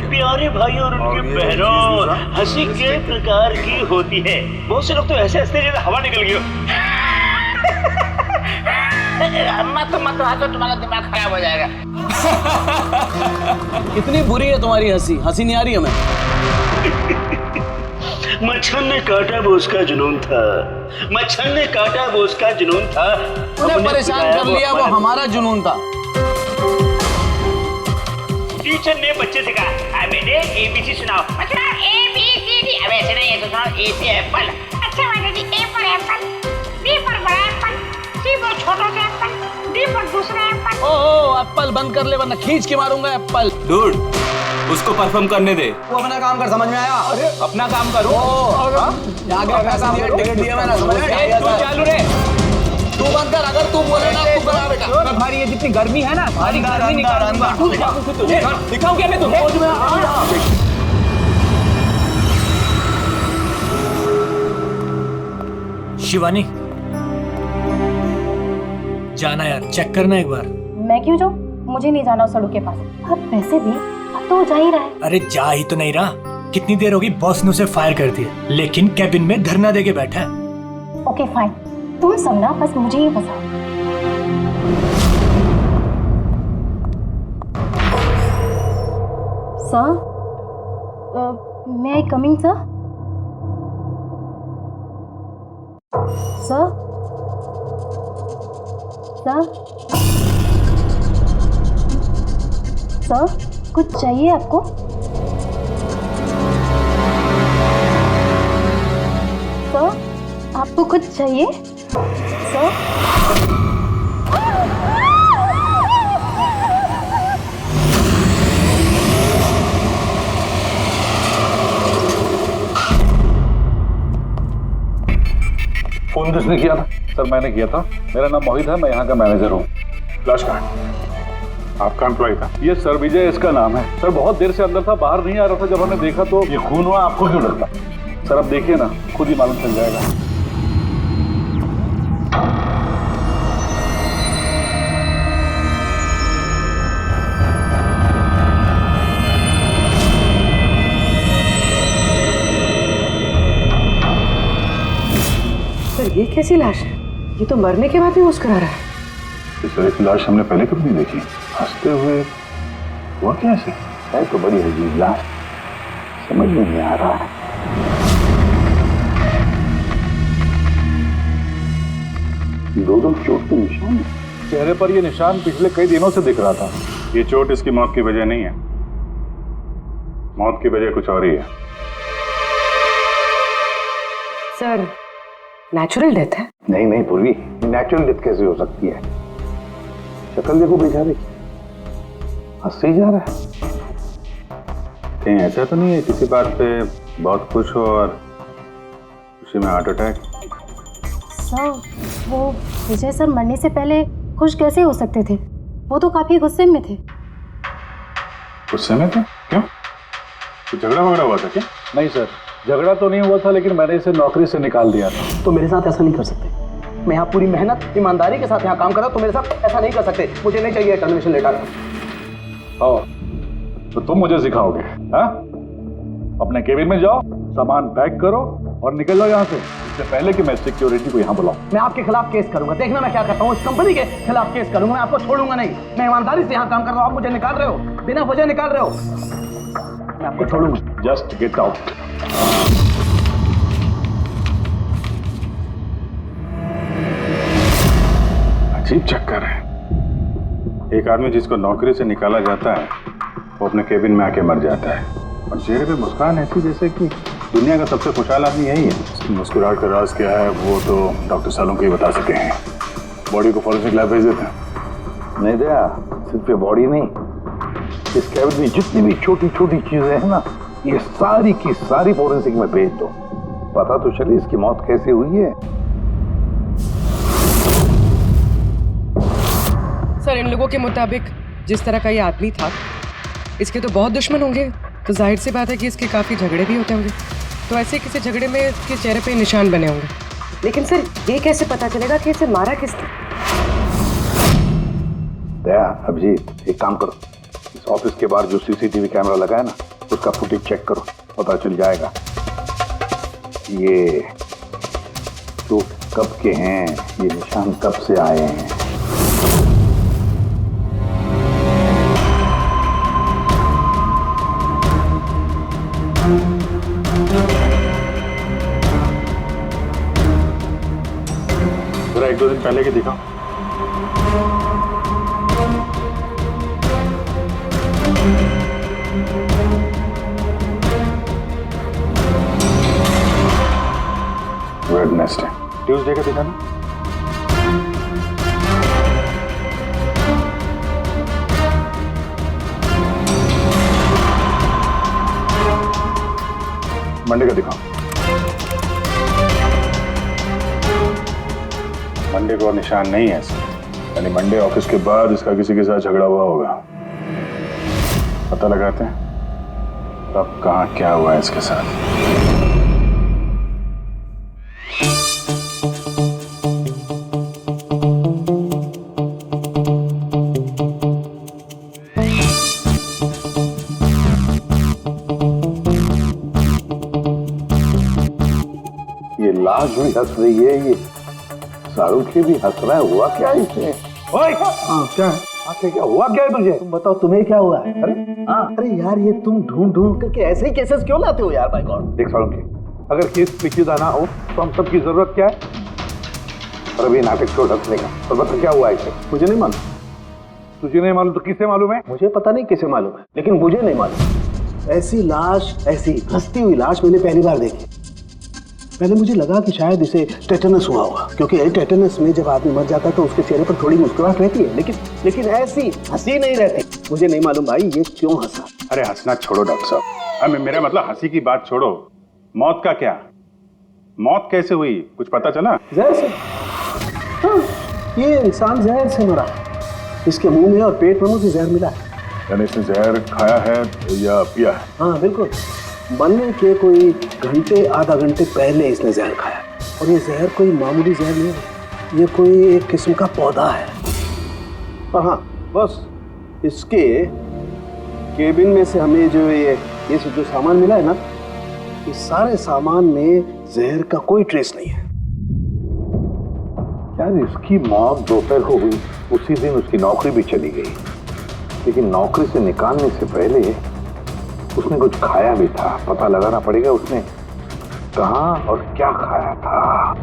प्यारे भाई और उनके बहनों, हंसी के प्रकार की होती है। बहुत से लोग तो ऐसे हंसते जैसे हवा निकल गई हो। मत हंसो, तुम्हारा दिमाग खराब हो जाएगा। इतनी बुरी है तुम्हारी हंसी, हंसी नहीं आ रही हमें। मच्छर ने काटा वो उसका जुनून था, मच्छर ने काटा वो उसका जुनून था। उन्हें परेशान कर लिया वो हमारा जुनून था। टीचर ने बच्चे से कहा, बेटे ABC सुनाओ। बच्चा ABCD। अब ऐसे नहीं है तो सुनाओ। A से एप्पल। अच्छा माता जी, A पर एप्पल, B पर बड़ा एप्पल, C पर छोटा सा एप्पल, D पर दूसरा एप्पल। ओ एप्पल बंद कर ले वरना खींच के मारूंगा एप्पल। डूड, उसको परफॉर्म करने दे। वो अपना काम कर, समझ में आया? अरे अपना काम करो। पैसा दिया, टिकट दिया मैंने, समझ में आया? तू चालू रे। तू बंद कर, अगर तू बोले ना तू करा बेटा। भारी ये जितनी गर्मी है ना, भारी गर्मी निकालूंगा। दिखाऊं क्या मैं तुम्हें? शिवानी, जाना यार, चेक करना एक बार। मैं क्यों जाऊँ? मुझे नहीं जाना उस सड़क के पास। अब पैसे भी, अब तो जा ही रहा है। अरे जा ही तो नहीं रहा। कितनी देर होगी बॉस ने उसे फायर कर दिया, लेकिन कैबिन में धरना देके बैठा है। ओके फाइन, तुम सब ना बस मुझे ही बताओ। Sir, may I come in, sir? Sir, sir, कुछ चाहिए आपको? सर, आपको कुछ चाहिए? सर, फोन किसने किया था? सर मैंने किया था। मेरा नाम मोहित है, मैं यहाँ का मैनेजर हूँ। फ्लैश कार्ड आपका एम्प्लॉय था? ये सर विजय इसका नाम है। सर बहुत देर से अंदर था, बाहर नहीं आ रहा था। जब हमने देखा तो ये खून हुआ। आपको क्यों लगता? सर अब देखिए ना, खुद ही मालूम चल जाएगा। सर ये कैसी लाश है? ये तो मरने के बाद भी मुस्कुरा रहा है। इस तरह की लाश हमने पहले कभी नहीं देखी। हंसते हुए हुआ कैसे? है तो बड़ी अजीब लाश, समझ में नहीं आ रहा है। दो चोट के निशान चेहरे पर। ये निशान पिछले कई दिनों से दिख रहा था। ये चोट इसकी मौत की वजह नहीं है। मौत की वजह कुछ और ही है। सर नेचुरल डेथ है? नहीं नहीं पूर्वी, नेचुरल डेथ कैसे हो सकती है? शक्ल देखो बेचारे की, हंसते ही जा रहा है। कहीं ऐसा तो नहीं है किसी बात पे बहुत खुश हो और खुशी में हार्ट अटैक? सर, वो विजय सर मरने से पहले खुश कैसे हो सकते थे? वो तो काफी गुस्से में थे। गुस्से में थे? क्यों? कुछ झगड़ा वगड़ा हुआ था क्या? नहीं सर, झगड़ा तो नहीं हुआ था, लेकिन मैंने इसे नौकरी से निकाल दिया था। तो मेरे साथ ऐसा नहीं कर सकते। मैं यहाँ पूरी मेहनत ईमानदारी के साथ यहाँ काम कर रहा हूँ, तो मेरे साथ ऐसा नहीं कर सकते। मुझे नहीं चाहिए टर्मिनेशन लेटर। तो तुम मुझे सिखाओगे? हाँ, अपने केबिन में जाओ, सामान पैक करो और निकल जाओ यहाँ से, इससे पहले कि मैं सिक्योरिटी को यहाँ बुलाऊं। मैं आपके खिलाफ केस करूंगा। देखना मैं क्या करता हूँ। इस कंपनी के खिलाफ केस करूंगा। मैं आपको छोड़ूंगा नहीं। मैं ईमानदारी से यहाँ काम कर रहा हूँ, आप मुझे निकाल रहे हो, बिना वजह निकाल रहे हो। मैं आपको छोड़ूंगा। Just get out. अजीब चक्कर है। एक आदमी जिसको नौकरी से निकाला जाता है वो अपने केबिन में आके मर जाता है और चेहरे पे मुस्कान ऐसी जैसे कि दुनिया का सबसे खुशहाल आदमी यही है। मुस्कुराहट का राज क्या है वो तो डॉक्टर सालों ही बता सके हैं। बॉडी को फॉरेंसिक लैब भेज देते हैं। नहीं दया, सिर्फ ये बॉडी नहीं, इस कैबिन में जितनी भी छोटी छोटी चीजें हैं ना, ये सारी की सारी फॉरेंसिक में भेज दो। पता तो चले इसकी मौत कैसे हुई है। सर इन लोगों के मुताबिक जिस तरह का ये आदमी था, इसके तो बहुत दुश्मन होंगे, तो जाहिर सी बात है कि इसके काफी झगड़े भी होते होंगे। तो ऐसे किसी झगड़े में इसके चेहरे पे निशान बने होंगे। लेकिन सर ये कैसे पता चलेगा कि इसे मारा किसने? दया, अभिजीत, एक काम करो, इस ऑफिस के बाहर जो सीसीटीवी कैमरा लगा है ना, उसका फुटेज चेक करो, पता चल जाएगा ये तो कब के हैं, ये निशान कब से आए हैं। जरा 1-2 दिन पहले की दिखाओ। वेडनेसडे, ट्यूसडे का दिखाना। मंडे का दिखाओ। मंडे को और निशान नहीं है ऐसे, यानी मंडे ऑफिस के बाद इसका किसी के साथ झगड़ा हुआ होगा। पता लगाते हैं अब कहाँ क्या हुआ है इसके साथ। ये लाश भी हंस रही है, ये शाहरुख भी हंस रहा है, हुआ क्या इसे? ओए क्या है? आखिर क्या हुआ क्या है तुझे? तुम बताओ तुम्हें क्या हुआ है? अरे यार ये तुम ढूंढ ढूंढ करके ऐसे ही केसेस क्यों लाते हो यार? बाय गॉड, देख शाहरुख, अगर केस पेचीदा ना हो तो हम सबकी जरूरत क्या है? और अभी नाटक छोड़ हंसने का, और बता क्या हुआ इसे? मुझे नहीं मालूम। तुझे नहीं मालूम तो किसे मालूम है? मुझे पता नहीं किसे मालूम है, लेकिन मुझे नहीं मालूम। ऐसी लाश, ऐसी हंसती हुई लाश मैंने पहली बार देखी। पहले मुझे लगा कि शायद इसे टेटनस हुआ होगा, क्योंकि टेटनस में जब आदमी मर जाता है तो उसके चेहरे पर थोड़ी मुस्कुराहट रहती है, लेकिन ऐसी हंसी नहीं रहती। मुझे नहीं मालूम भाई ये क्यों हंसा। अरे हंसना छोड़ो डॉक्टर साहब, मेरा मतलब हंसी की बात छोड़ो, मौत का क्या? मौत कैसे हुई, कुछ पता चला? जहर से। हाँ, ये इंसान जहर से मरा। इसके मुंह में और पेट में मुझे जहर मिला है। यानी इसने जहर खाया है या पिया है? हाँ बिल्कुल, मरने के कोई घंटे आधा घंटे पहले इसने जहर खाया। और ये जहर कोई मामूली जहर नहीं है, ये कोई एक किस्म का पौधा है। और हाँ बस इसके केबिन में से हमें जो ये जो सामान मिला है ना, इस सारे सामान में जहर का कोई ट्रेस नहीं है। यार इसकी मौत दोपहर को हुई, उसी दिन उसकी नौकरी भी चली गई, लेकिन नौकरी से निकालने से पहले उसने कुछ खाया भी था। पता लगाना पड़ेगा उसने कहाँ और क्या खाया था।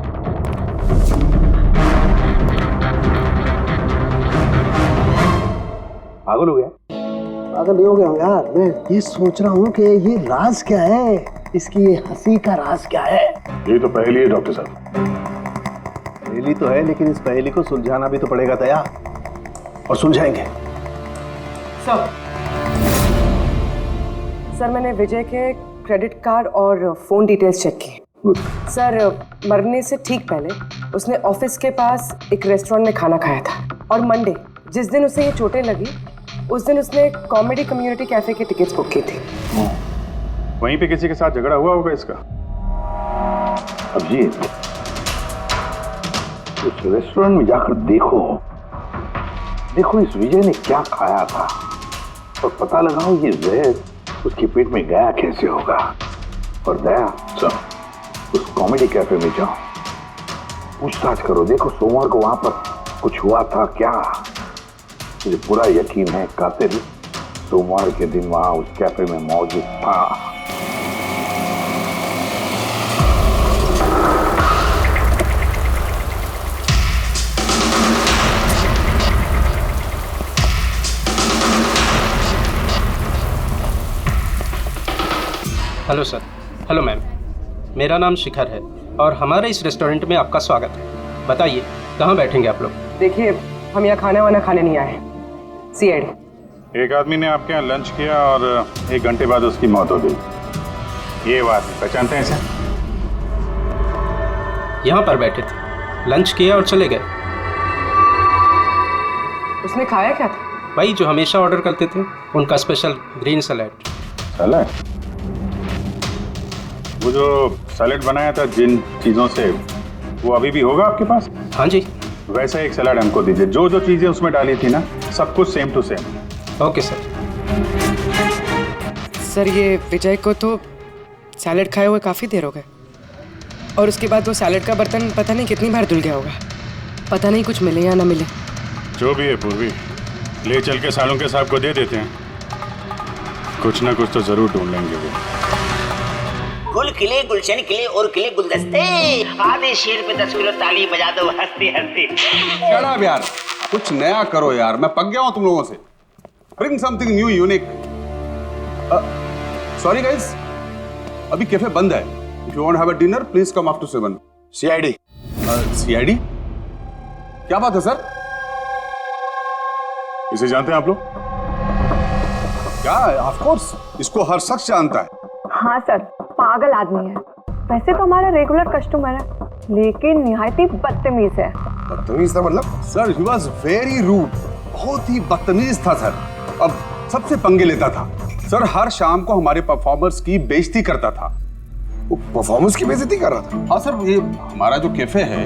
पागल हो गया? पागल नहीं हो गया हूँ यार, मैं ये सोच रहा हूँ कि ये राज क्या है, इसकी ये हंसी का राज क्या है। ये तो पहली है डॉक्टर साहब। पहेली तो है, लेकिन इस पहेली को सुलझाना भी तो पड़ेगा दया, और सुलझाएंगे। सर मैंने विजय के क्रेडिट कार्ड और फोन डिटेल्स चेक की। सर मरने से ठीक पहले उसने ऑफिस के पास एक रेस्टोरेंट में खाना खाया था, और मंडे जिस दिन उसे ये चोटें लगी उस दिन उसने कॉमेडी कम्युनिटी कैफे की टिकट्स बुक की थी। वहीं पे किसी के साथ झगड़ा हुआ होगा इसका। अब ये उस रेस्टोरेंट में जाकर देखो इस विजय ने क्या खाया था, और पता लगाओ ये जहर उसके पेट में गया कैसे होगा। और दया उस कॉमेडी कैफे में जाओ, पूछताछ करो, देखो सोमवार को वहां पर कुछ हुआ था क्या। मुझे पूरा यकीन है कातिल सोमवार के दिन वहां उस कैफे में मौजूद था। Hello sir. हेलो मैम, मेरा नाम शिखर है और हमारे इस रेस्टोरेंट में आपका स्वागत है। बताइए कहाँ बैठेंगे आप लोग? देखिए हम यहाँ खाना वाना खाने नहीं आए, सीआईडी। एक आदमी ने आपके यहाँ लंच किया और 1 घंटे बाद उसकी मौत हो गई। ये बात पहचानते हैं इसे? यहाँ पर बैठे थे, लंच किया और चले गए। उसने खाया क्या था? भाई जो हमेशा ऑर्डर करते थे, उनका स्पेशल ग्रीन सैलेड। सैलेड? वो जो सैलेड बनाया था जिन चीज़ों से, वो अभी भी होगा आपके पास? हाँ जी। वैसा एक सैलेड हमको दीजिए, जो जो चीज़ें उसमें डाली थी ना, सब कुछ same to same. Okay sir. Sir ये विजय को तो सैलेड खाए हुए काफ़ी देर हो गए, और उसके बाद वो सैलेड का बर्तन पता नहीं कितनी बार धुल गया होगा। पता नहीं कुछ मिले या ना मिले। जो भी है पूर्वी, ले चल के सालों के साहब को दे देते हैं, कुछ ना कुछ तो जरूर ढूंढ लेंगे वो। गुल खिले गुलशन खिले और खिले गुलदस्ते, आधे शेर पे 10 किलो ताली बजा दो हंसते हंसते। शट अप यार, कुछ नया करो यार, मैं पक गया हूं तुम लोगों से। Bring something new unique. Sorry guys, अभी कैफे बंद है। If you want have a dinner please come after 7। CID. CID? क्या बात है सर? इसे जानते हैं आप लोग? क्या? ऑफ कोर्स, इसको हर शख्स जानता है। हाँ सर, पागल आदमी है। वैसे तो हमारा रेगुलर कस्टमर है, लेकिन निहायत ही बदतमीज है। बदतमीज था मतलब? Sir he was very rude, बहुत ही बदतमीज था सर। अब सबसे पंगे लेता था सर, हर शाम को हमारे परफॉर्मर्स की बेइज्जती करता था। परफॉर्मेंस की बेइज्जती कर रहा था? हाँ सर, ये हमारा जो कैफे है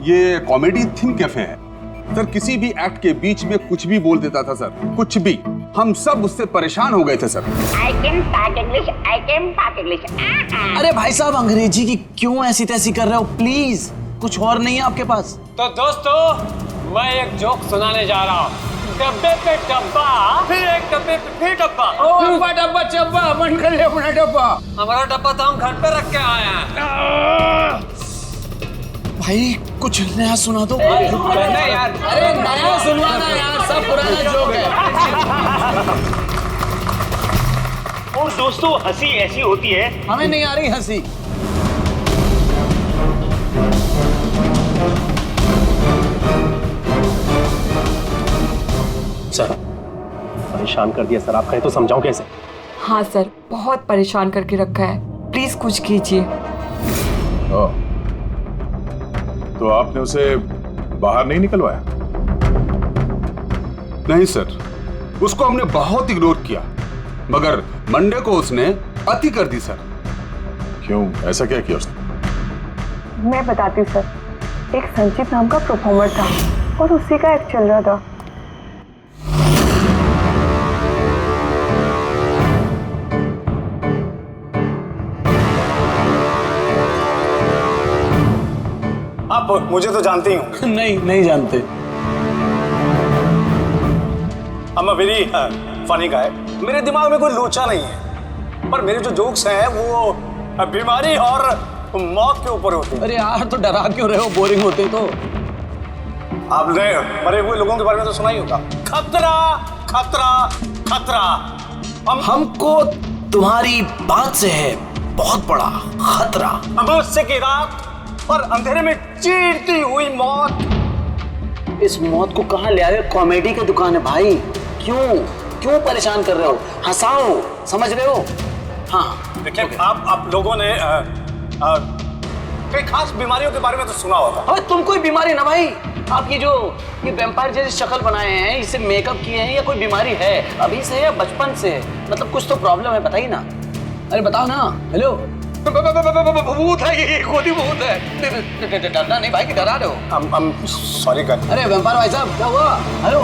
ये कॉमेडी थीम कैफे है सर। किसी भी एक्ट के बीच में कुछ भी बोल देता था सर, कुछ भी। हम सब उससे परेशान हो गए थे sir. I can talk English, I can talk English। अरे भाई साहब, अंग्रेजी की क्यों ऐसी तैसी कर रहे हो? प्लीज, कुछ और नहीं है आपके पास? तो दोस्तों, मैं एक जोक सुनाने जा रहा हूँ। डब्बे पे डब्बा, फिर एक डब्बे पे फिर डब्बा। डब्बा डब्बा चब्बा, मन कर ले अपना डब्बा। हमारा डब्बा तो हम घर पे रख के आए हैं। भाई कुछ नया सुना दो। नहीं यार, अरे नया सुनवाना यार, सब पुराना जोक है। और दोस्तों, हंसी ऐसी होती है। हमें नहीं आ रही हंसी। सर परेशान कर दिया सर, आप कहें तो समझाऊं कैसे? हाँ सर, बहुत परेशान करके रखा है, प्लीज कुछ कीजिए। तो आपने उसे बाहर नहीं निकलवाया? नहीं सर, उसको हमने बहुत इग्नोर किया, मगर मंडे को उसने अति कर दी सर। क्यों, ऐसा क्या किया उसने? मैं बताती हूँ सर, एक संचित नाम का परफॉर्मर था और उसी का एक्ट चल रहा था। आप मुझे तो जानते ही होंगे। नहीं जानते। I'm a very funny guy। मेरे दिमाग में कोई लोचा नहीं है, पर मेरे जो जोक्स हैं वो बीमारी और मौत के ऊपर होते हैं। अरे यार, तो डरा क्यों रहे हो? बोरिंग होते तो। आपने मरे हुए लोगों के बारे में तो सुना ही होगा। खतरा खतरा खतरा। हमको तुम्हारी बात से है बहुत बड़ा खतरा। अमावस्या की रात और अंधेरे में चीरती हुई मौत। इस मौत को कहाँ ले आए? कॉमेडी की दुकान है भाई। क्यों परेशान कर रहे हो? हंसाओ, समझ रहे हो? हाँ देखिए, आप लोगों ने कई खास बीमारियों के बारे में तो सुना होगा। अबे तुम कोई बीमारी ना भाई। आप ये वैम्पायर जैसी शक्ल बनाए हैं, इसे मेकअप किए हैं, या कोई बीमारी है अभी से या बचपन से? मतलब कुछ तो प्रॉब्लम है, बताइए ना। अरे बताओ ना। हेलो, भूत है ये, खुदी भूत है। डरना नहीं भाई, कि डरा रहे हो? सॉरी कर। अरे वैम्पायर भाई साहब, क्या हुआ? हेलो,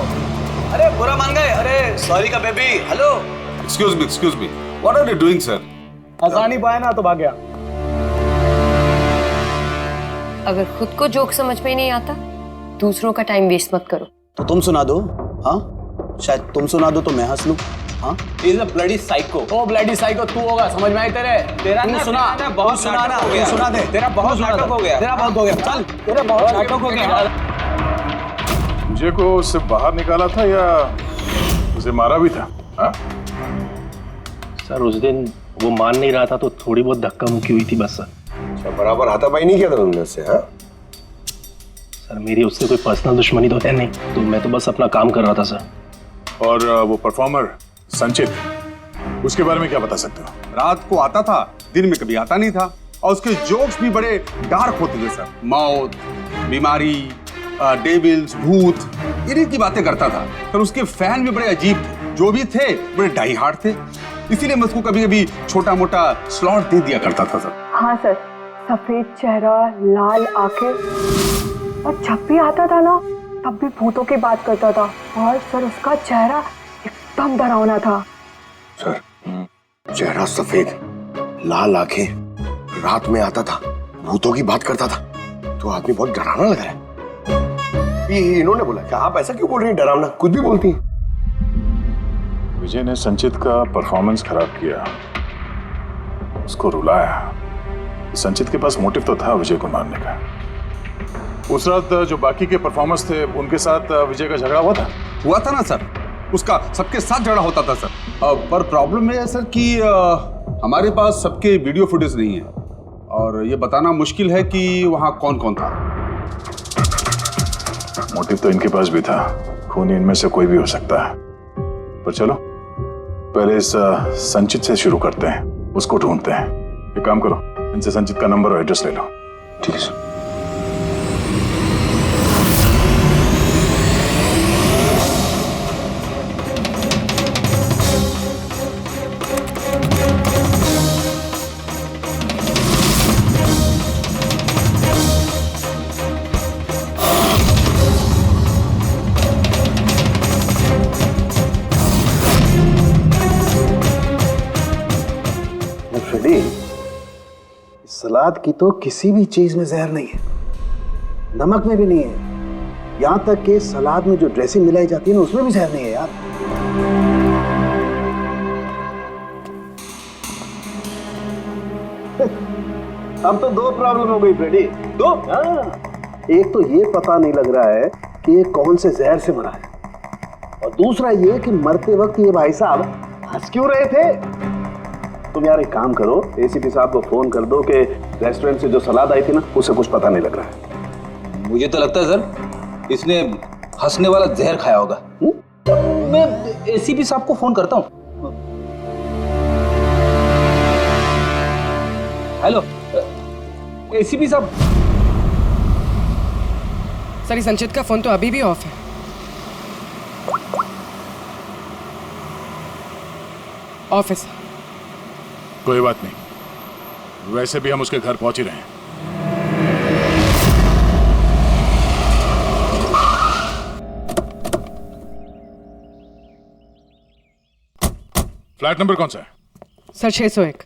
अरे बुरा मान गए? अरे सॉरी का baby. Hello, excuse me, what are you doing sir? हंसा नहीं पाया ना तो भाग गया। अगर खुद को जोक समझ में नहीं आता, दूसरों का टाइम वेस्ट मत करो। तो तुम सुना दो। हाँ, शायद तुम सुना दो तो मैं हंस लूं। हाँ, is a bloody psycho. Oh bloody psycho तू होगा, समझ में आई तेरे? तेरा तू ना सुना, बहुत सुना ना, हो गया। सुना दे। तेरा बहुत नाटक हो गया। तेरा बहुत हो गया। चल, तेरा बहुत नाटक हो गया। मुझे को उससे बाहर निकाला था या उसे मारा भी था? हाँ? सर उस दिन वो मान नहीं रहा था तो थोड़ी बहुत धक्का मुक्की हुई थी बस सर। अच्छा, बराबर हाथापाई नहीं किया था तुमने उससे? हाँ सर, मेरी उससे कोई पर्सनल दुश्मनी तो है नहीं, तो मैं तो बस अपना काम कर रहा था सर। और वो परफॉर्मर संचित, उसके बारे में क्या बता सकते हो? रात को आता था, दिन में कभी आता नहीं था, और उसके जोक्स भी बड़े डार्क होते थे सर। मौत, बीमारी, डेविल्स, भूत, इन्हीं की बातें करता था सर। उसके फैन भी बड़े अजीब थे, जो भी थे बड़े डाई हार्ड थे। इसीलिए मैं उसको कभी कभी छोटा मोटा स्लॉट दे दिया करता था सर। हाँ सर, सफेद चेहरा, लाल आंखें, और जब भी आता था ना तब भी भूतों की बात करता था। और सर उसका चेहरा एकदम डरावना था। सर, चेहरा सफेद, लाल आंखें, रात में आता था, भूतों की बात करता था, तो आदमी बहुत डरावना लग रहा है। ये इन्होंने बोला कि आप ऐसा क्यों बोल रही हैं, डरावना कुछ भी बोलती हैं। विजय ने संचित का परफॉर्मेंस खराब किया, उसको रुलाया। संचित के पास मोटिव तो था विजय को मारने का। उस रात जो बाकी के परफॉर्मर्स थे उनके साथ विजय का झगड़ा हुआ था ना सर, उसका सबके साथ झगड़ा होता था सर। पर प्रॉब्लम ये है सर कि हमारे पास सबके वीडियो फुटेज नहीं है और ये बताना मुश्किल है कि वहाँ कौन कौन था। मोटिव तो इनके पास भी था, खून इनमें से कोई भी हो सकता है। पर चलो पहले इस संचित से शुरू करते हैं, उसको ढूंढते हैं। एक काम करो, इनसे संचित का नंबर और एड्रेस ले लो। ठीक है सर। सलाद की तो किसी भी चीज में जहर नहीं है, नमक में भी नहीं है, यहां तक कि सलाद में जो ड्रेसिंग मिलाई जाती है ना उसमें भी जहर नहीं है यार। अब तो दो प्रॉब्लम हो गई फ्रेडी, दो। एक तो ये पता नहीं लग रहा है कि ये कौन से जहर से मरा है, और दूसरा ये कि मरते वक्त ये भाई साहब हंस क्यों रहे थे। तुम यार एक काम करो, एसीपी साहब को फोन कर दो कि रेस्टोरेंट से जो सलाद आई थी ना उसे कुछ पता नहीं लग रहा है। मुझे तो लगता है सर इसने हंसने वाला जहर खाया होगा। मैं एसीपी साहब को फोन करता हूँ। हेलो एसीपी साहब। सर संचित का फोन तो अभी भी ऑफ है। ऑफिस। कोई बात नहीं, वैसे भी हम उसके घर पहुंच ही रहे हैं। फ्लैट नंबर कौन सा है? सर 601।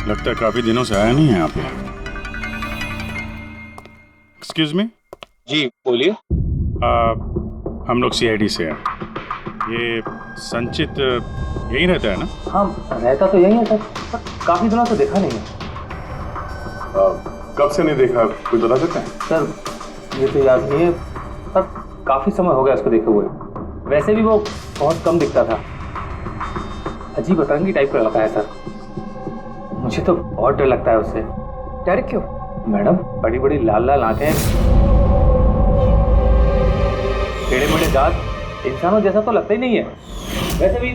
लगता है काफी दिनों से आया नहीं है यहाँ पे। Excuse me. जी बोलिए। हम लोग सीआईडी से हैं। ये संचित यहीं रहता है ना? हाँ रहता तो यहीं है सर, पर काफी दिनों से देखा नहीं है। कब से नहीं देखा, कुछ बता सकते हैं? सर ये तो याद नहीं है, पर काफी समय हो गया उसको देखे हुए। वैसे भी वो बहुत कम दिखता था, अजीब अतरंगी टाइप का लड़का है सर। मुझे तो बहुत डर लगता है उससे। डर क्यों? मैडम बड़ी बड़ी लाल लाल आंखें, टेढ़े मेढ़े दांत, इंसानों जैसा तो लगता ही नहीं है। वैसे भी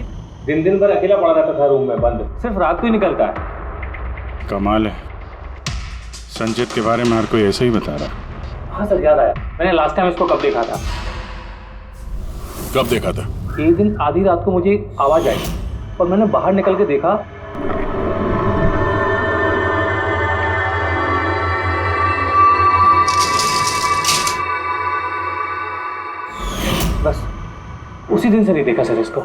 दिन दिन भर अकेला पड़ा रहता था रूम में बंद, सिर्फ रात को ही निकलता है। कमाल है, संचित के बारे में हर कोई ऐसे ही बता रहा है। हाँ सर याद आया, मैंने लास्ट टाइम इसको कब देखा था। कब देखा था? एक दिन आधी रात को मुझे आवाज आई और मैंने बाहर निकल के देखा, बस उसी दिन से नहीं देखा सर इसको।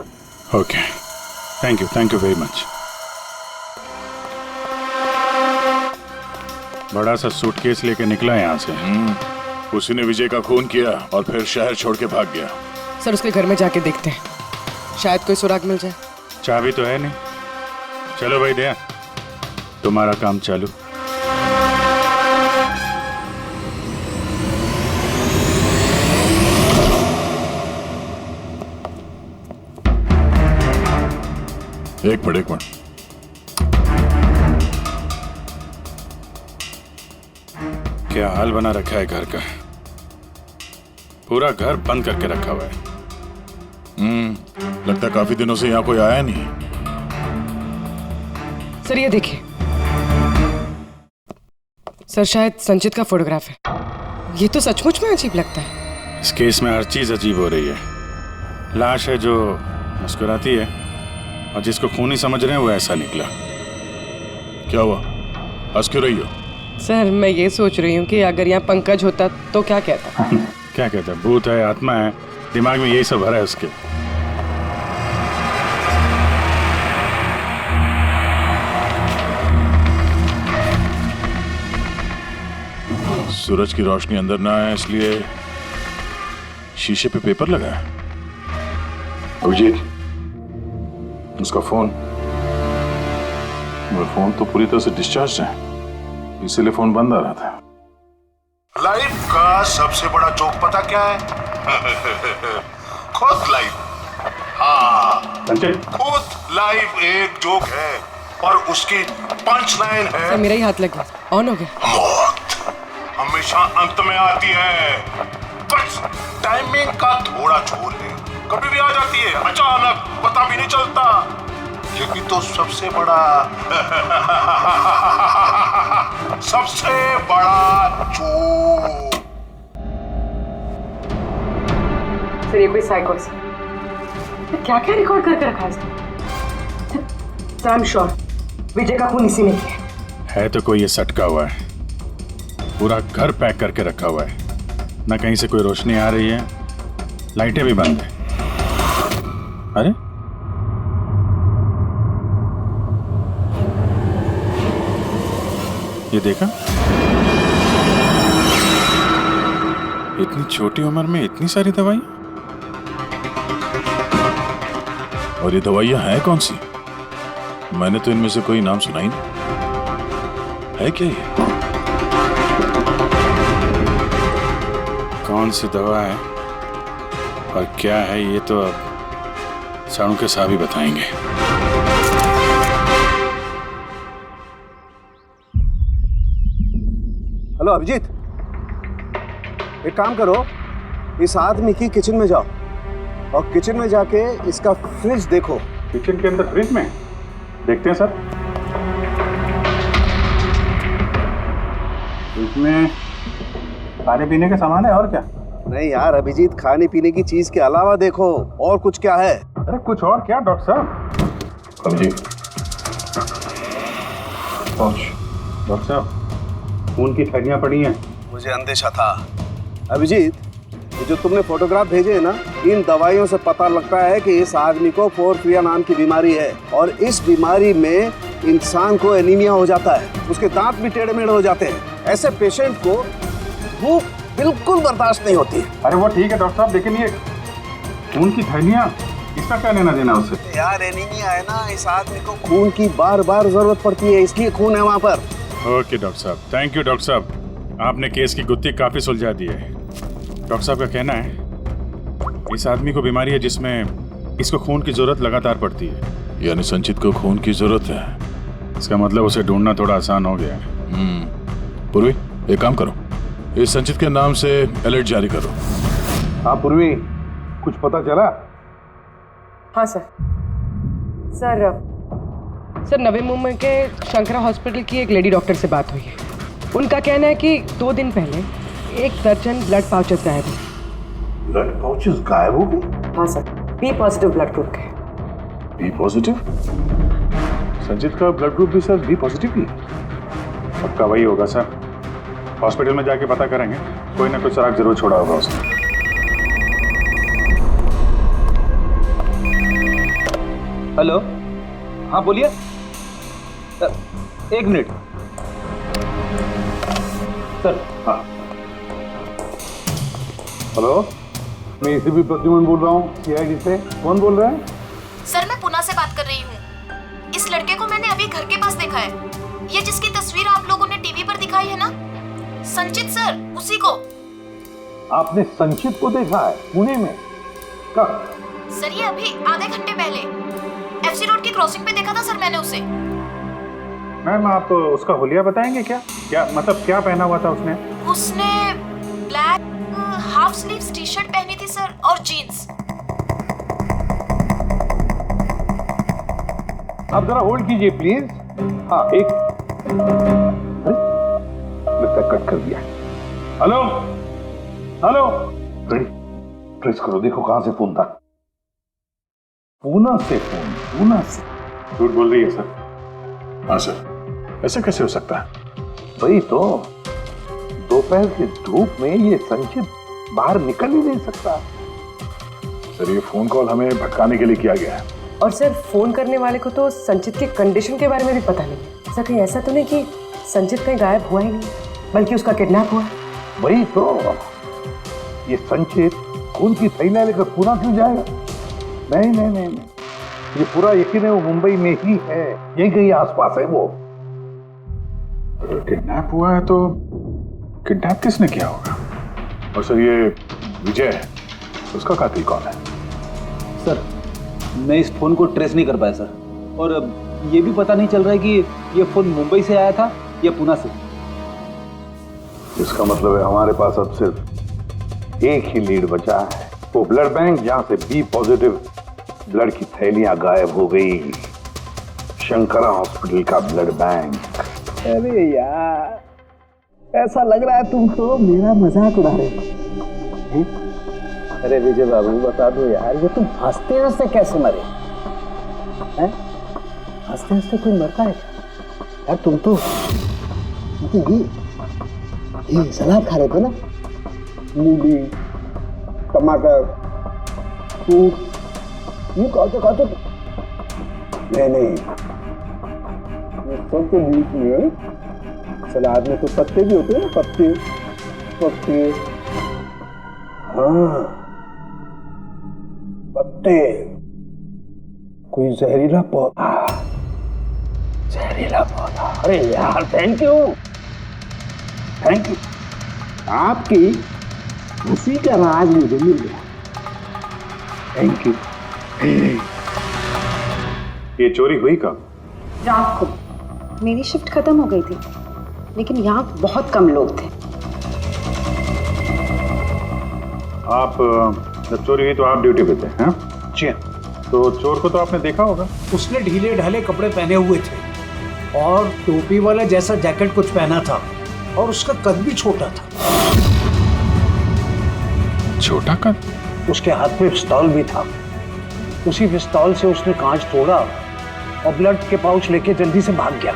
Okay, thank you very much. बड़ा सा सूटकेस लेके निकला यहाँ से। उसी ने विजय का खून किया और फिर शहर छोड़ के भाग गया। सर उसके घर में जाके देखते हैं, शायद कोई सुराग मिल जाए। चाबी तो है नहीं। चलो भाई दया, तुम्हारा काम चालू। एक मिनट। क्या हाल बना रखा है घर का, पूरा घर बंद करके रखा हुआ है। लगता है काफी दिनों से यहाँ कोई आया नहीं। सर ये देखिए, सर शायद संचित का फोटोग्राफ है। ये तो सचमुच में अजीब लगता है। इस केस में हर चीज अजीब हो रही है। लाश है जो मुस्कुराती है और जिसको खूनी समझ रहे हैं वो ऐसा निकला। क्या हुआ, हंस क्यों रही हो? सर मैं ये सोच रही हूँ कि अगर यहाँ पंकज होता तो क्या कहता। क्या कहता? भूत है, आत्मा है, दिमाग में यही सब भरा है उसके। सूरज की रोशनी अंदर ना आए इसलिए शीशे पे पेपर लगा है। अभिजीत, उसका फोन, वो फोन तो पूरी तरह से डिस्चार्ज है, इसीलिए फोन बंद आ रहा था। लाइफ का सबसे बड़ा जोक पता क्या है? खुद लाइफ। हाँ, खुद लाइफ एक जोक है और उसकी पंच लाइन है। सर मेरा ही हाथ लग गया, ऑन हो गया। मौत हमेशा अंत में आती है, बस टाइमिंग का थोड़ा झोल है। कभी भी आ जाती है अचानक, पता भी नहीं चलता। यही तो सबसे बड़ा सबसे बड़ा जोक। सर ये कोई साइको है। क्या क्या रिकॉर्ड करके रखा है इसने? आई एम श्योर विजय का खून इसी ने किया है। तो कोई ये सटका हुआ है, पूरा घर पैक करके रखा हुआ है, ना कहीं से कोई रोशनी आ रही है, लाइटें भी बंद है। अरे ये देखा, इतनी छोटी उम्र में इतनी सारी दवाई, और ये दवाइयां हैं कौन सी? मैंने तो इनमें से कोई नाम सुना ही नहीं। है क्या ये? कौन सी दवा है और क्या है ये तो अब साणु के साहब ही बताएंगे। हेलो अभिजीत, एक काम करो, इस आदमी की किचन में जाओ और किचन में जाके इसका फ्रिज देखो। किचन के अंदर फ्रिज में? देखते हैं सर। इसमें खाने पीने के सामान है और क्या? नहीं यार अभिजीत, खाने पीने की चीज के अलावा देखो और कुछ क्या है। अरे कुछ और क्या डॉक्टर साहब? अभिजीत, डॉक्टर साहब खून की थैलियां पड़ी हैं। मुझे अंदेशा था। अभिजीत, ये जो तुमने फोटोग्राफ भेजे हैं ना, इन दवाइयों से पता लगता है कि इस आदमी को पोर्फिरिया नाम की बीमारी है और इस बीमारी में इंसान को एनीमिया हो जाता है, उसके दांत भी टेढ़े मेढ़े हो जाते हैं। ऐसे पेशेंट को भूख बिल्कुल बर्दाश्त नहीं होती। अरे वो ठीक है डॉक्टर साहब, लेकिन ये खून की थैलियां, इसका क्या लेना देना उससे? यार एनीमिया है ना, इस आदमी को खून की बार बार जरूरत पड़ती है, इसलिए खून है वहाँ पर। ओके डॉक्टर साहब, थैंक यू डॉक्टर साहब, आपने केस की गुत्थी काफी सुलझा दी है। डॉक्टर साहब का कहना है इस आदमी को बीमारी है जिसमें इसको खून की जरूरत लगातार पड़ती है। यानी संचित को खून की जरूरत है, इसका मतलब उसे ढूंढना थोड़ा आसान हो गया है। पूर्वी, एक काम करो, इस संचित के नाम से अलर्ट जारी करो। हाँ पूर्वी, कुछ पता चला? हाँ सर। सर नवी मुंबई के शंकरा हॉस्पिटल की एक लेडी डॉक्टर से बात हुई है। उनका कहना है कि 2 दिन पहले 1 दर्जन ब्लड पाउचेस गायब हुए। ब्लड पाउचेस गायब हो गए? हाँ sir, B positive blood group के। B positive? संचित का ब्लड ग्रुप भी सर बी पॉजिटिव ही? पक्का वही होगा सर, हॉस्पिटल में जाके पता करेंगे, कोई ना कोई सुराग जरूर छोड़ा होगा उसने। हेलो, हाँ बोलिए। 1 मिनट सर। हाँ हेलो, मैं एसीपी प्रद्युमन बोल रहा हूँ, सीआईडी से। कौन बोल रहे हैं? सर मैं पुणे से बात कर रही हूँ। इस लड़के को मैंने अभी घर के पास देखा है, ये जिसकी तस्वीर आप लोगों ने टीवी पर दिखाई है ना, संचित सर, उसी को। आपने संचित को देखा है पुणे में? कब? सर ये अभी आधे घंटे पहले एफसी रोड की क्रॉसिंग पे देखा था सर मैंने उसे। मैम आप उसका हुलिया बताएंगे क्या? क्या मतलब क्या पहना हुआ था उसने? उसने black half sleeves T shirt पहनी थी सर और जीन्स। आप जरा होल्ड कीजिए प्लीज। हाँ एक, लगता कट कर दिया। Hello hello. ट्रेस करो, देखो कहां से फोन था। पूना से फोन, पूना से। झूठ बोल रही है सर। हाँ सर, ऐसे कैसे हो सकता है? वही तो, दोपहर की धूप में ये संचित बाहर निकल ही नहीं सकता। सर ये फोन कॉल हमें भटकाने के लिए किया गया है। और सर फोन करने वाले को तो संचित की कंडीशन के बारे में भी पता नहीं है। सर कहीं ऐसा तो नहीं कि संचित कहीं गायब हुआ ही नहीं, बल्कि उसका किडनैप हुआ। वही तो, ये संचित खून की थैलियां लेकर पूना क्यों जाएगा? नहीं नहीं नहीं नहीं, ये पूरा यकीन है वो मुंबई में ही है, यही कहीं आसपास है वो। किडनैप हुआ है तो किडनैप किसने किया होगा? और सर ये विजय है, उसका कातिल कौन है? सर मैं इस फोन को ट्रेस नहीं कर पाया सर, और ये भी पता नहीं चल रहा है कि ये फोन मुंबई से आया था या पुणे से। इसका मतलब है हमारे पास अब सिर्फ एक ही लीड बचा है, वो ब्लड बैंक जहां से बी पॉजिटिव ब्लड की थैलियां गायब हो गई, शंकरा हॉस्पिटल का ब्लड बैंक। अरे यार, ऐसा लग रहा है तुम तो मेरा मजाक उड़ा रहे हो। अरे विजय बाबू बता दो यार, ये तुम हंसते हंसते कैसे मरे? हंसते हंसते कोई मरता है क्या? यार तुम तो ये सलाद खा रहे थे ना, मूली, टमाटर, फ्रूट, ये खाते नहीं, ये सब के बीच में सलाद में तो पत्ते भी होते हैं, पत्ते। हाँ पत्ते, कोई जहरीला पौधा। अरे यार थैंक यू, आपकी हंसी का राज मुझे मिल गया। Thank you. ये चोरी हुई कब? रात को मेरी शिफ्ट खत्म हो गई थी, लेकिन यहाँ बहुत कम लोग थे। आप जब चोरी हुई तो आप ड्यूटी पे थे? हैं? जी। तो चोर को तो आपने देखा होगा। उसने ढीले ढाले कपड़े पहने हुए थे और टोपी वाला जैसा जैकेट कुछ पहना था, और उसका कद भी छोटा था। छोटा कद? उसके हाथ में पिस्तौल भी था। उसी पिस्तौल से उसने कांच तोड़ा और ब्लड के पाउच लेके जल्दी से भाग गया।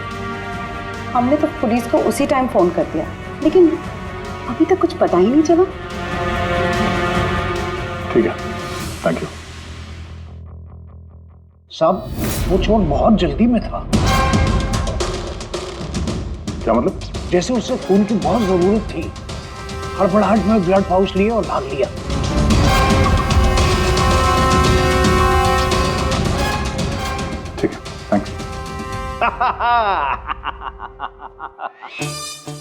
हमने तो पुलिस को उसी टाइम फोन कर दिया, लेकिन अभी तक कुछ पता ही नहीं चला। ठीक है, थैंक यू। साहब वो चोर बहुत जल्दी में था। क्या मतलब? जैसे उसे खून की बहुत जरूरत थी, हड़बड़ाहट में ब्लड पाउच लिए और भाग लिया। ठीक है, थैंक्स।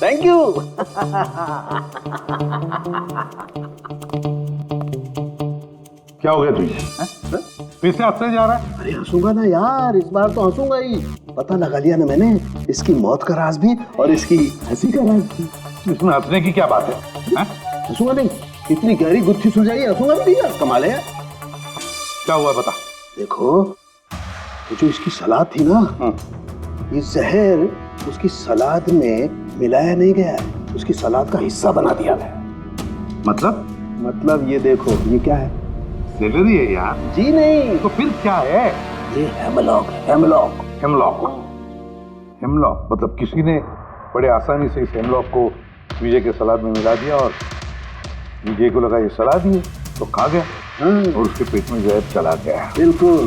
Thank you. क्या हो गया तुझे? फिर से हंसने जा रहा है? अरे हंसूंगा ना यार, इस बार तो हंसूंगा ही। पता लगा लिया ना मैंने इसकी मौत का राज भी और इसकी हंसी का राज भी। इसमें हंसने की क्या बात है? हंसूंगा नहीं, इतनी गहरी गुत्थी सुलझाई, हंसूंगा भी नहीं यार, कमाल है यार। क्या हुआ बता। देखो ये जो इसकी सलाद थी ना, ये जहर उसकी सलाद में मिलाया नहीं गया है, उसकी सलाद का हिस्सा बना दिया गया। मतलब ये देखो, ये क्या है? सेलरी है यार। जी नहीं। तो फिर क्या है? ये हेमलॉक। हेमलॉक मतलब किसी ने बड़े आसानी से इस हेमलॉक को विजय के सलाद में मिला दिया और विजय को लगा ये सलाद ही है तो खा गया और उसके पेट में जहर चला गया। बिल्कुल।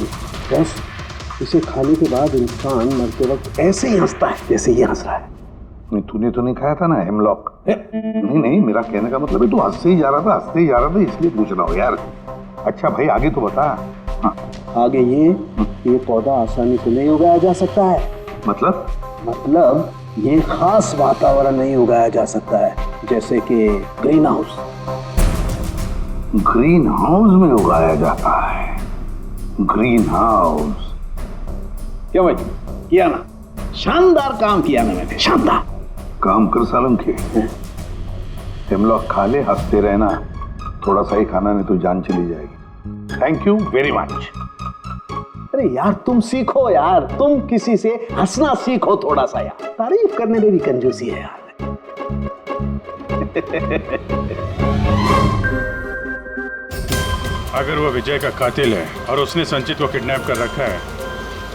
बस इसे खाने के बाद इंसान मरते वक्त ऐसे ही हंसता है जैसे ये हंस रहा है। नहीं तूने तो नहीं खाया था ना हेमलॉक? नहीं, मेरा कहने का मतलब है तू हंसते ही जा रहा था इसलिए पूछ रहा हूँ यार। अच्छा भाई आगे तो बता। हाँ। आगे ये पौधा आसानी से नहीं उगाया जा सकता है। मतलब ये खास वातावरण नहीं उगाया जा सकता है, जैसे कि ग्रीन हाउस। ग्रीन हाउस में उगाया जाता है? ग्रीन हाउस क्या भाई किया ना? शानदार काम किया ना मैंने, शानदार काम कर सालम के। हेमलॉक खा ले, हंसते रहना, थोड़ा सा ही खाना नहीं तो जान चली जाएगी। Thank you very much. अरे यार तुम सीखो यार, तुम किसी से हंसना सीखो थोड़ा सा यार, तारीफ करने में भी कंजूसी है यार। अगर वो विजय का कातिल है और उसने संचित को किडनैप कर रखा है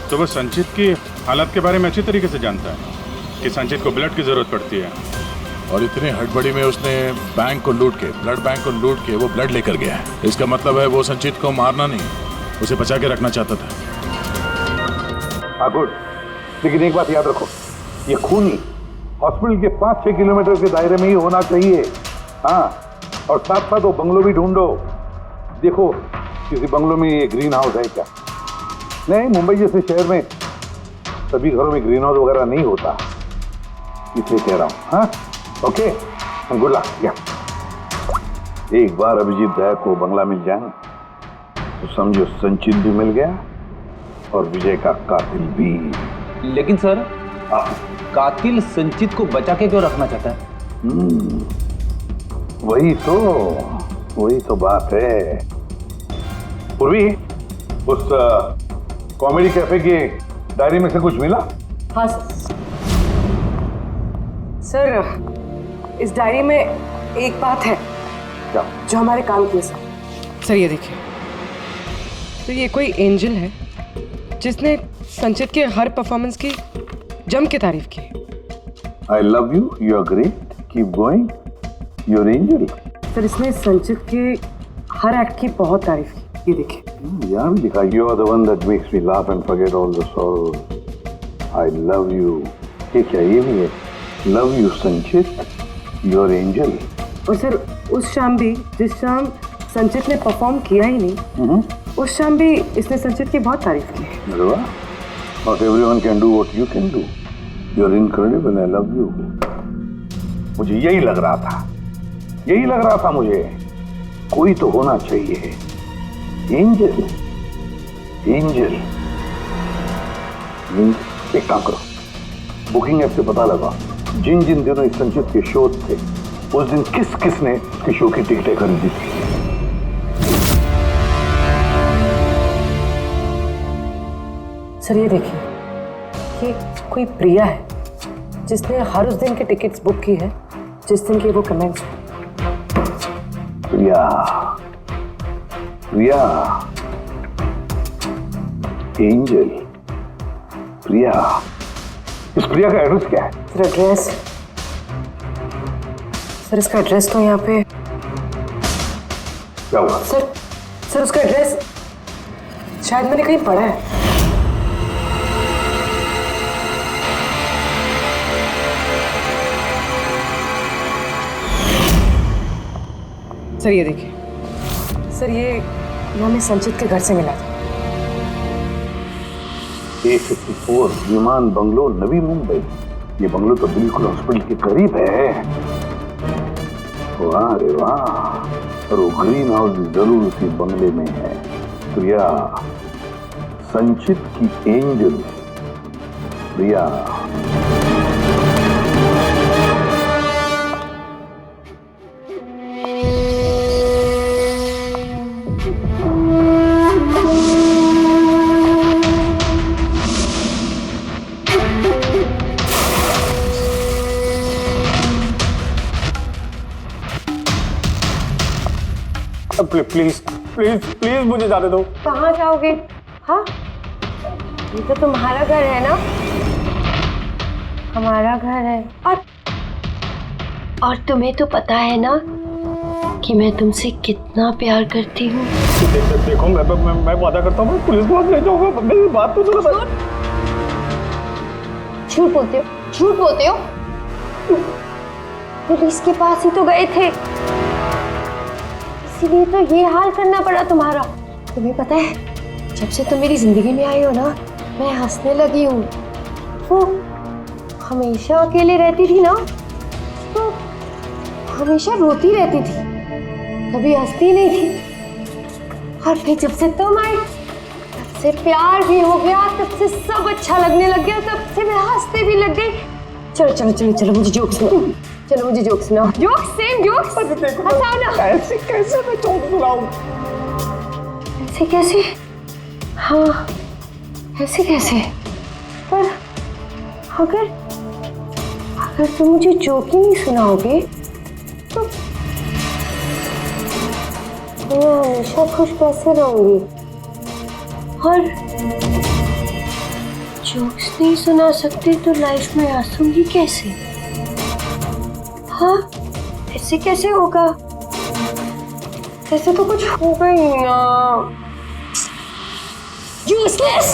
तो वो संचित की हालत के बारे में अच्छी तरीके से जानता है कि संचित को ब्लड की जरूरत पड़ती है। और इतनी हड़बड़ी में उसने बैंक को लूट के, ब्लड बैंक को लूट के वो ब्लड लेकर गया है। इसका मतलब है वो संचित को मारना नहीं, उसे बचा के रखना चाहता था। हाँ गुड, लेकिन एक बात याद रखो, ये खून हॉस्पिटल के 5-6 किलोमीटर के दायरे में ही होना चाहिए। हाँ, और साथ साथ वो बंगलो भी ढूंढो। देखो किसी बंगलो में ये ग्रीन हाउस है क्या? नहीं, मुंबई जैसे शहर में सभी घरों में ग्रीन हाउस वगैरह नहीं होता, इसलिए कह रहा हूँ। हाँ, ओके, गुड लक। या एक बार अभिजीत दया को बंगला मिल जाए तो समझो संचित भी मिल गया और विजय का कातिल भी। लेकिन सर, कातिल संचित को बचा के क्यों रखना चाहता है? वही तो बात है। पूर्वी, उस कॉमेडी कैफे की डायरी में से कुछ मिला? हाँ सर, इस डायरी में एक बात है क्या? जो हमारे काम की है सर। ये देखिए, तो ये कोई एंजल है जिसने संचित के हर परफॉर्मेंस की जम के तारीफ की। I love you, you are great, keep going, you're angel। Sir, इसने संचित के हर एक्ट की बहुत तारीफ की। ये देखिए, यहाँ भी लिखा, you are the one that makes me laugh and forget all the sorrows। I love you। ये क्या, ये भी है? Love you संचित, you're angel। और सर, उस शाम भी जिस शाम संचित ने परफॉर्म किया ही नहीं, उस शाम भी इसने संचित की बहुत तारीफ की। अरे वाह, not everyone can do what you can do। You're incredible, I love you। मुझे यही लग रहा था मुझे, कोई तो होना चाहिए। एंजल। एक काम करो, बुकिंग ऐप से पता लगा जिन जिन दिनों इस संचित के शो थे उस दिन किस किस ने उसके शो की टिकटें खरीदी थी। सर, ये देखिए, ये कोई प्रिया है जिसने हर उस दिन की टिकट्स बुक की है जिस दिन के वो कमेंट्स हैं। प्रिया, एंजल, प्रिया। इस प्रिया का एड्रेस क्या है? सर, एड्रेस, सर इसका एड्रेस तो यहाँ पे क्या हुआ? सर उसका एड्रेस शायद मैंने कहीं पढ़ा है। सर, ये देखिए, सर ये हमें संचित के घर से मिला था। A54 विमान बंगलो, नवी मुंबई। ये बंगलो तो बिल्कुल हॉस्पिटल के करीब है। वाह रे वाह, और वो ग्रीन हाउस जरूर उसी बंगले में है। प्रिया, संचित की angel Priya. Please please please मुझे जाने दो। कहाँ जाओगे? हाँ, ये तो तुम्हारा घर है ना? हमारा घर है। और तुम्हें तो पता है ना कि मैं तुमसे कितना प्यार करती हूँ। देखो, मैं वादा करता हूँ, पुलिस को ले जाऊंगा। मेरी बात तो सुनो। झूठ बोलते हो। पुलिस के पास ही तो गए थे, इसीलिए तो ये हाल करना पड़ा तुम्हारा। तुम्हें पता है, जब से तुम मेरी जिंदगी में आई हो ना, मैं हंसने लगी हूँ। वो हमेशा अकेले रहती थी ना, तो हमेशा रोती रहती थी, कभी हंसती नहीं थी। और फिर जब से तुम आई, तब से प्यार भी हो गया, तब से सब अच्छा लगने लग गया, तब से मैं हंसते भी लग गई। चलो मुझे जोक सुनाओ। Jokes, same jokes. हंसाओ ना। ऐसे कैसे मैं जोक सुनाऊं? ऐसे कैसे? हाँ, ऐसे कैसे? पर अगर तुम मुझे जोक ही नहीं सुनाओगे मैं हमेशा खुश कैसे रहूंगी और जोक्स नहीं सुना सकती तो लाइफ में हंसूंगी कैसे? हाँ, ऐसे कैसे होगा? ऐसे तो कुछ होगा ही ना। यूजलेस,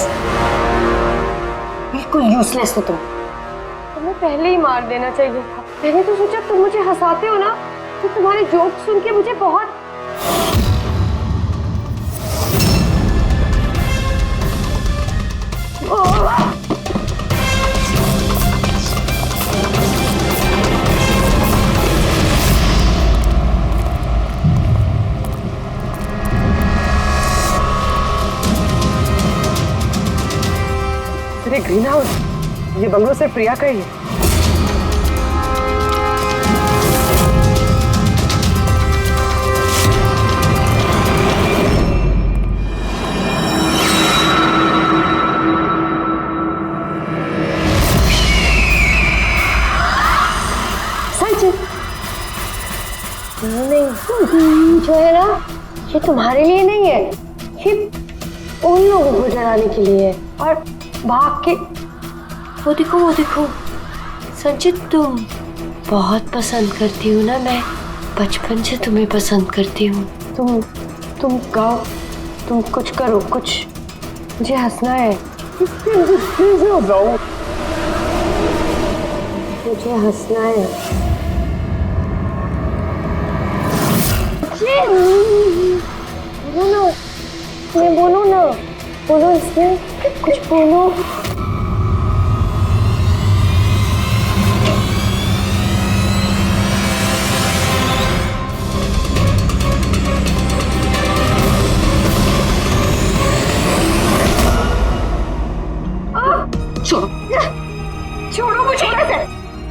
बिल्कुल यूजलेस हो तुम। तुम्हें पहले ही मार देना चाहिए था। मैंने तो सोचा तुम मुझे हंसाते हो ना, तो तुम्हारे जोक सुन के मुझे बहुत अरे ग्रीन हाउस, ये बंगलो सिर्फ प्रिया का ही है। नहीं, जो है ना, ये तुम्हारे लिए नहीं है, ये उन लोगों को डराने के लिए है। और भाग के वो देखो संचित, तुम बहुत पसंद करती हो ना, मैं बचपन से तुम्हें पसंद करती हूँ। तुम गाओ, तुम कुछ करो, कुछ, मुझे हंसना है। मुझे हंसना है। बोलो ना, बोलो इसमें कुछ बोलो। छोड़ो मुझे,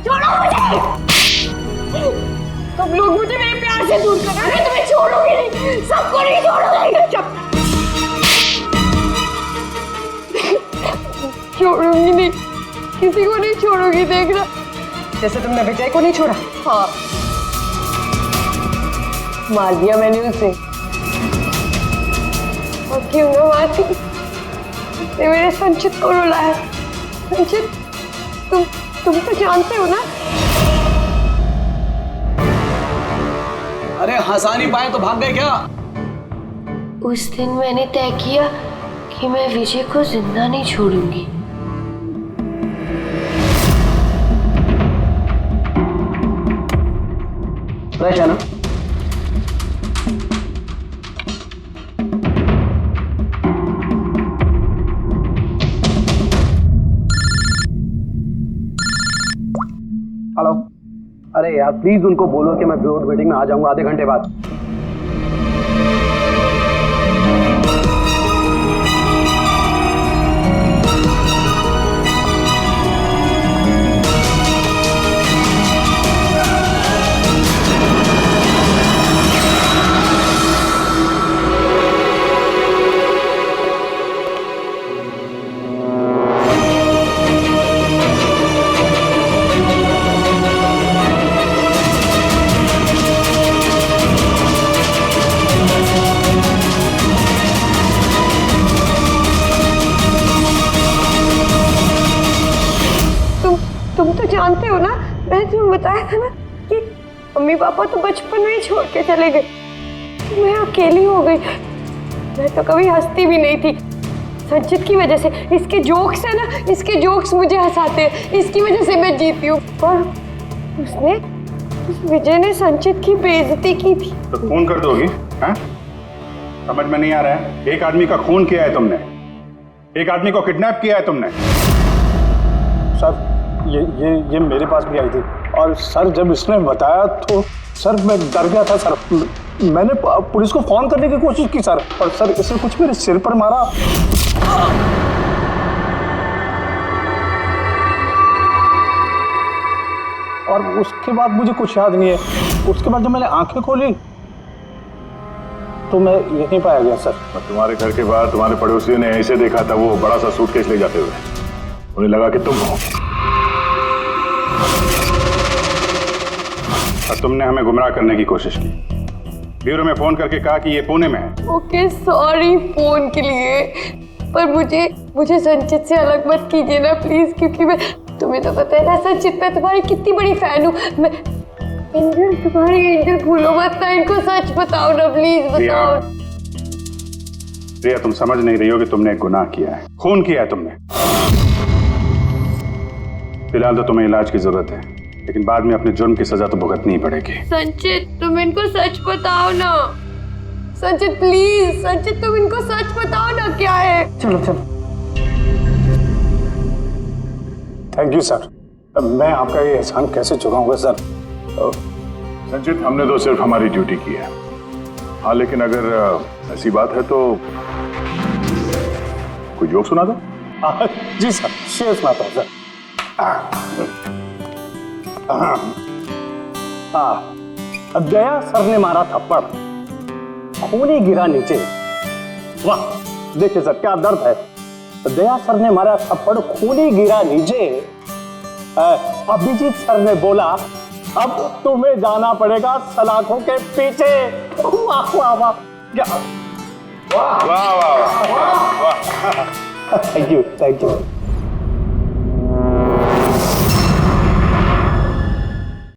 छोड़ो मुझे। तुम लोग मुझे मेरे प्यार से दूर कर रहे हो। तुम्हें छोड़ोगे नहीं, सबको नहीं छोड़ोगे। छोड़ूंगी नहीं, किसी को नहीं छोड़ूंगी, देखना। जैसे तुमने विजय को नहीं छोड़ा। हाँ, मार दिया मैंने उसे। और क्यों ना मारती, उसने मेरे संचित को रुलाया। संचित, तुम तो जानते हो ना। अरे हंसा नहीं पाए तो भाग गए क्या? उस दिन मैंने तय किया कि मैं विजय को जिंदा नहीं छोड़ूंगी। फ्रेश है ना? हेलो, अरे यार प्लीज उनको बोलो कि मैं बोर्ड मीटिंग में आ जाऊंगा आधे घंटे बाद। तुम तो जानते हो ना, मैंने तुम्हें बताया था ना कि मम्मी पापा तो बचपन में ही छोड़ के चले गए। मैं अकेली हो गई। मैं तो कभी हंसती भी नहीं थी, संचित की वजह से। इसके जोक्स है ना, इसके जोक्स मुझे हंसाते हैं, इसकी वजह से मैं जीती हूँ। और उस विजय ने संचित की बेइज्जती की थी। तो खून कर दोगी? हैं? समझ में नहीं आ रहा है? एक आदमी का खून किया है तुमने, एक आदमी को किडनैप किया है तुमने। सर ये मेरे पास भी आई थी और सर जब इसने बताया तो सर मैं डर गया था सर। मैंने पुलिस को फोन करने की कोशिश की सर, और सर इसने कुछ मेरे सिर पर मारा। और उसके बाद मुझे कुछ याद नहीं है। उसके बाद जब मैंने आंखें खोली तो मैं यहीं पाया गया सर। तुम्हारे घर के बाहर तुम्हारे पड़ोसियों ने ऐसे देखा था, वो बड़ा सा सूटकेस ले जाते हुए। उन्हें लगा कि तुम हो और तुमने हमें गुमराह करने की कोशिश की। ब्यूरो में फोन करके कहा कि ये पुणे में है। ओके सॉरी फोन के लिए, पर मुझे संचित से अलग मत कीजिए ना प्लीज, क्योंकि मैं, तुम्हें तो पता है ना संचित, मैं तुम्हारी कितनी बड़ी फैन हूँ। मैं एंजल, तुम्हारी एंजल भूलो मत ना, इनको सच बताओ ना प्लीज, बताओ। प्रिया, तुम समझ नहीं रही हो कि तुमने एक गुनाह किया है, खून किया है तुमने। फिलहाल तो तुम्हें इलाज की जरूरत है, लेकिन बाद में अपने जुर्म की सजा तो भुगतनी ही पड़ेगी। संचित तुम इनको सच बताओ ना, संचित प्लीज, संचित तुम इनको सच बताओ ना क्या है। चलो चलो। थैंक यू सर, मैं आपका ये एहसान कैसे चुकाऊंगा सर। संचित, हमने तो सिर्फ हमारी ड्यूटी की है। हाँ, लेकिन अगर ऐसी बात है तो कोई जोक सुना दो। जी सर, शेर सुनाता हूँ सर। दया सर ने मारा थप्पड़, खूनी गिरा नीचे। वाह, देखिए सर क्या दर्द है। दया सर ने मारा थप्पड़, खूनी गिरा नीचे। अभिजीत सर ने बोला, अब तुम्हें जाना पड़ेगा सलाखों के पीछे। वाह वाह वाह, क्या वाह वाह वाह वाह। Thank you thank you.